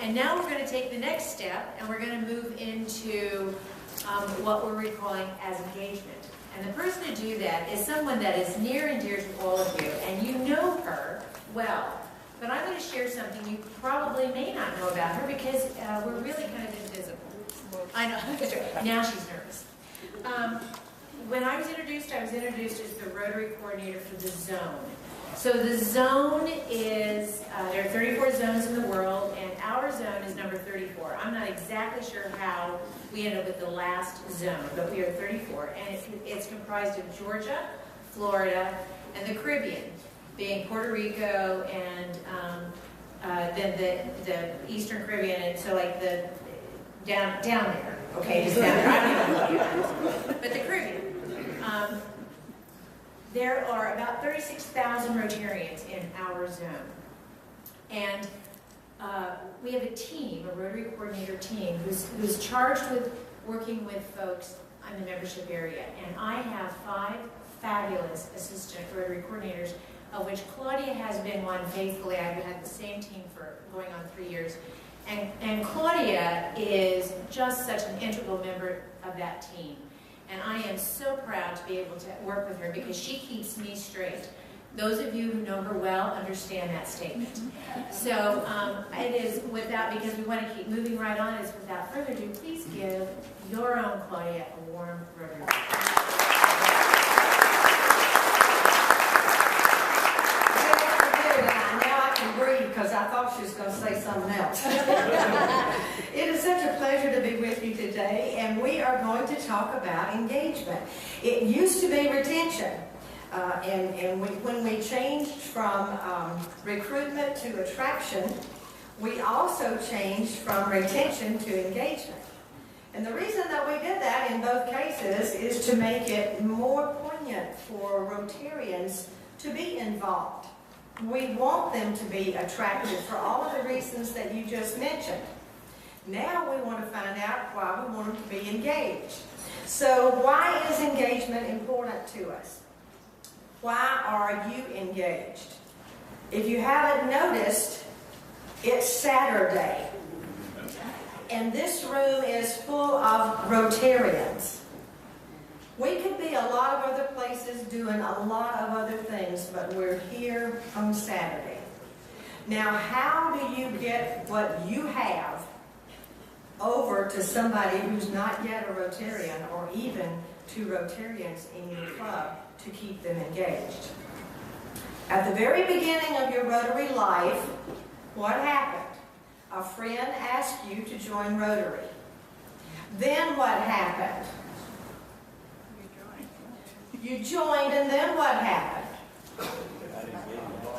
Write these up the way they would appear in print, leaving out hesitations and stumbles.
And now we're going to take the next step, and we're going to move into what we're calling as engagement. And the person to do that is someone that is near and dear to all of you, and you know her well. But I'm going to share something you probably may not know about her because we're really kind of invisible. I know. Now she's nervous. When I was introduced as the Rotary Coordinator for the Zone. So the zone is, there are 34 zones in the world, and our zone is number 34. I'm not exactly sure how we ended up with the last zone, but we are 34. And it's comprised of Georgia, Florida, and the Caribbean, being Puerto Rico and then the Eastern Caribbean, and so like the down there, okay, just down there. I don't know. But the Caribbean. There are about 36,000 Rotarians in our zone. And we have a team, a Rotary Coordinator team, who's charged with working with folks in the membership area. And I have 5 fabulous assistant Rotary Coordinators, of which Claudia has been one faithfully. I've had the same team for going on 3 years. And Claudia is just such an integral member of that team. And I am so proud to be able to work with her because she keeps me straight. Those of you who know her well understand that statement. So it is without, because we want to keep moving right on, it's without further ado, please give your own Claudia a warm Rotary. Because I thought she was going to say something else. It is such a pleasure to be with you today, and we are going to talk about engagement. It used to be retention, when we changed from recruitment to attraction, we also changed from retention to engagement. And the reason that we did that in both cases is to make it more poignant for Rotarians to be involved. We want them to be attractive for all of the reasons that you just mentioned. Now we want to find out why we want them to be engaged. So why is engagement important to us? Why are you engaged? If you haven't noticed, it's Saturday. And this room is full of Rotarians. We could be a lot of other places doing a lot of other things, but we're here on Saturday. Now, how do you get what you have over to somebody who's not yet a Rotarian, or even to Rotarians in your club to keep them engaged? At the very beginning of your Rotary life, what happened? A friend asked you to join Rotary. Then what happened? You joined, and then what happened?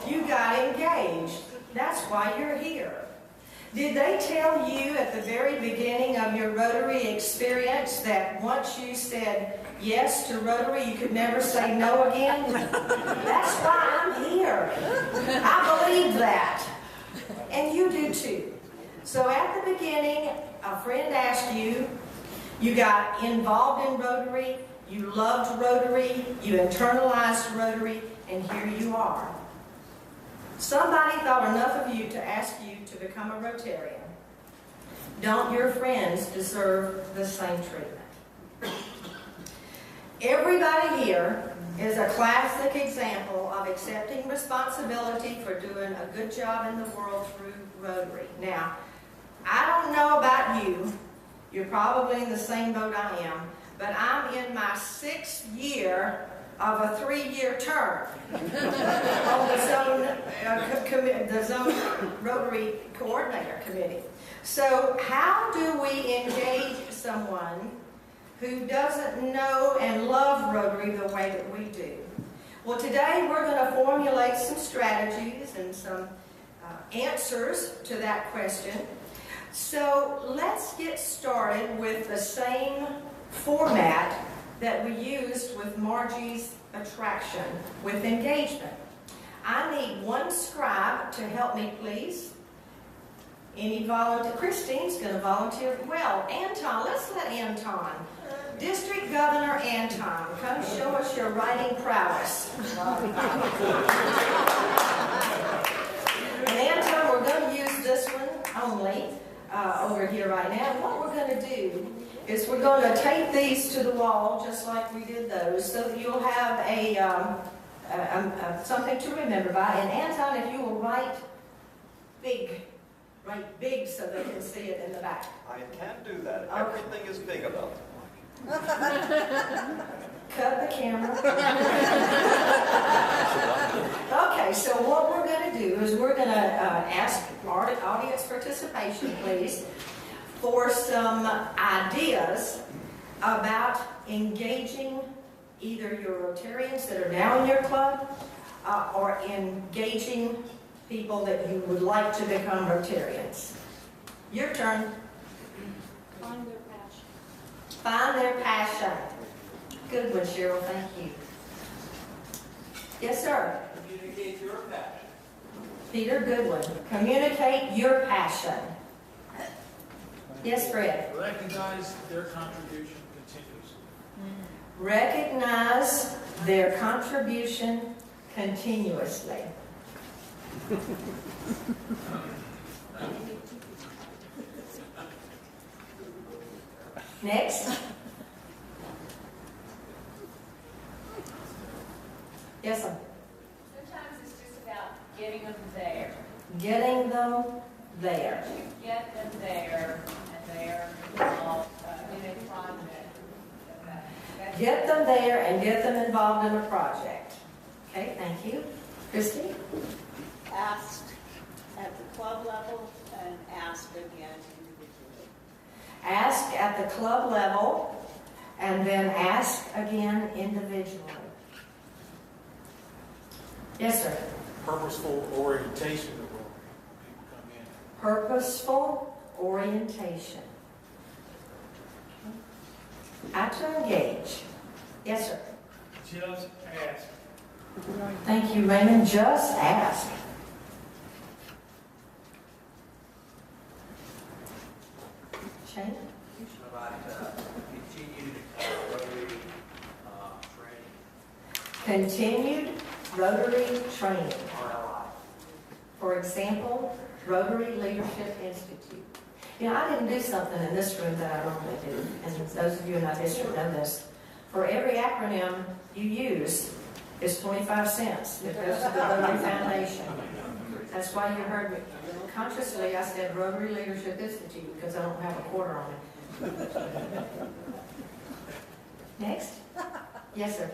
You got engaged. That's why you're here. Did they tell you at the very beginning of your Rotary experience that once you said yes to Rotary, you could never say no again? That's why I'm here. I believe that. And you do too. So at the beginning, a friend asked you, you got involved in Rotary, you loved Rotary, you internalized Rotary, and here you are. Somebody thought enough of you to ask you to become a Rotarian. Don't your friends deserve the same treatment? Everybody here is a classic example of accepting responsibility for doing a good job in the world through Rotary. Now, I don't know about you. You're probably in the same boat I am. But I'm in my 6th year of a 3-year term on the Zone Rotary Coordinator Committee. So how do we engage someone who doesn't know and love Rotary the way that we do? Well, today we're going to formulate some strategies and some answers to that question. So let's get started with the same format that we used with Margie's attraction with engagement. I need one scribe to help me, please. Any volunteer? Christine's going to volunteer. Well, Anton, let's let Anton. District Governor Anton, come show us your writing prowess. And Anton, we're going to use this one. only over here right now. And what we're going to do is we're going to tape these to the wall just like we did those, so that you'll have something to remember by. And Anton, if you will write big so they can see it in the back. I can do that. Okay. Everything is big about it. Cut the camera. Okay, so what we're going to do is we're going to ask audience participation, please, for some ideas about engaging either your Rotarians that are now in your club or engaging people that you would like to become Rotarians. Your turn. Find their passion. Find their passion. Good one, Cheryl. Thank you. Yes, sir. Communicate your passion. Peter Goodwin. Communicate your passion. Yes, Fred. Recognize their contribution continues. Recognize their contribution continuously. Next. Yes, sir. Sometimes it's just about getting them there. Getting them there. Get them there, and they're involved in a project. That's Get them there and get them involved in a project. Okay, thank you. Christy? Ask at the club level and ask again individually. Ask at the club level and then ask again individually. Yes, sir. Purposeful orientation of when people come in. Purposeful orientation. How to engage. Yes, sir. Just ask. Thank you, Raymond. Just ask. Shane? About continued Rotary training, Continued Rotary training. RLI. For example, Rotary Leadership Institute. You know, I didn't do something in this room that I normally do, and those of you in our district know this. For every acronym you use is 25 cents. It goes to the Rotary Foundation. That's why you heard me. Consciously, I said Rotary Leadership Institute because I don't have a quarter on it. Next. Yes, sir.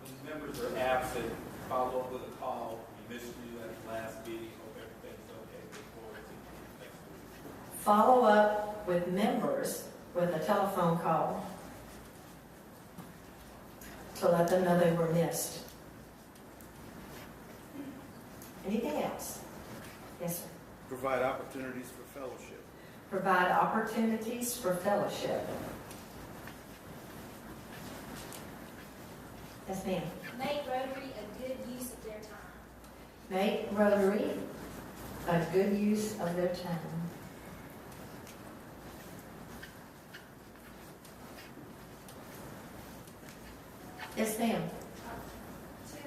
When members are absent, follow up with a call. We missed you at the last meeting. Hope everything's okay. Look forward to next week. Follow up with members with a telephone call to let them know they were missed. Anything else? Yes, sir. Provide opportunities for fellowship. Provide opportunities for fellowship. Yes, ma'am. Make Rotary a good use of their time. Make Rotary a good use of their time. Yes, ma'am. To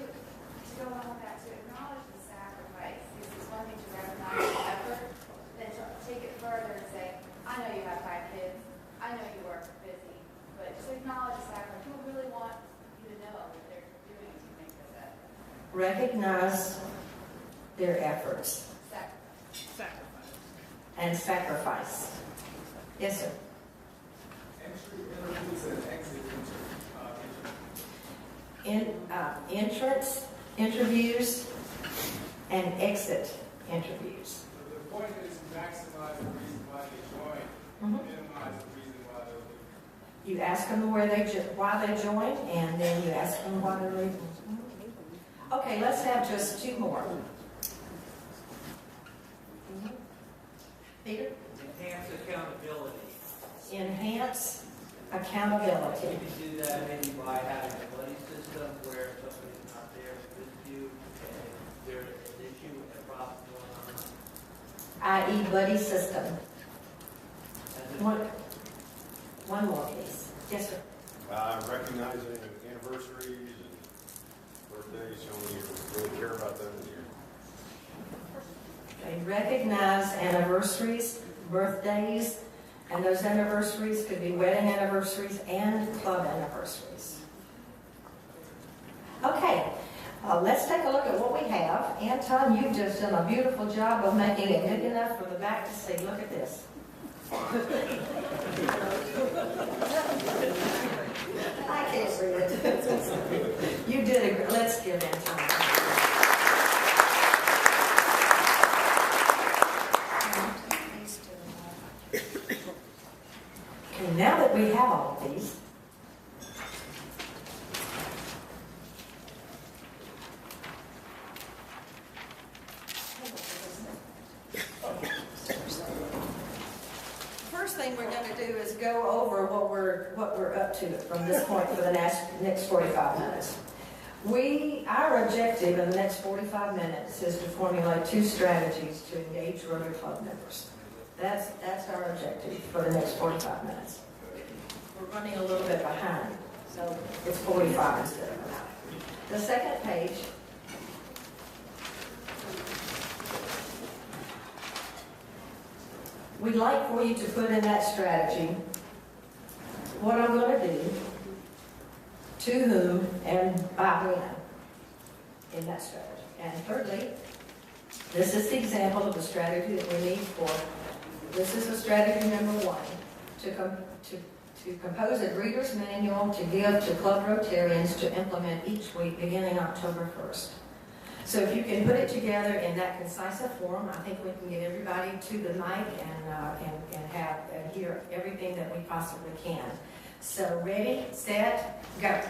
go on back, to acknowledge the sacrifice. This is one thing to recognize the effort, then to take it further and say, I know you have 5 kids, I know you work busy, but to acknowledge the sacrifice, people really want you to know that they're doing to make this effort. Recognize their efforts Sacrifice. and sacrifice. Yes, sir. Entry, interviews, and exit Entrance interviews and exit interviews. The point is to maximize the reason why they join, minimize the reason why they're leaving. You ask them why they joined, and then you ask them why they're leaving. Okay, let's have just 2 more. Peter? Enhance accountability. Enhance You accountability. can do that maybe by having a buddy system where somebody's not there with you and there's an issue and a problem going on. I.e. buddy system. And then One more, please. Yes, sir. Recognizing anniversaries and birthdays, showing you really care about them. And Okay, recognize anniversaries, birthdays, and those anniversaries could be wedding anniversaries and club anniversaries. Okay, let's take a look at what we have. Anton, you've just done a beautiful job of making it big enough for the back to see. Look at this. I can't read it. You did a, let's give Anton. Okay, now that we have all of these, first thing we're going to do is go over what we're up to from this point for the next 45 minutes. Our objective in the next 45 minutes is to formulate 2 strategies to engage Rotary Club members. That's our objective for the next 45 minutes. We're running a little bit behind, so it's 45 instead of an hour. The second page we'd like for you to put in that strategy what I'm going to do, to whom, and by when in that strategy. And thirdly, this is the example of the strategy that we need for. This is the strategy number 1, to compose a greeter's manual to give to Club Rotarians to implement each week beginning October 1st. So if you can put it together in that concise form, I think we can get everybody to the mic and hear everything that we possibly can. So ready, set, go.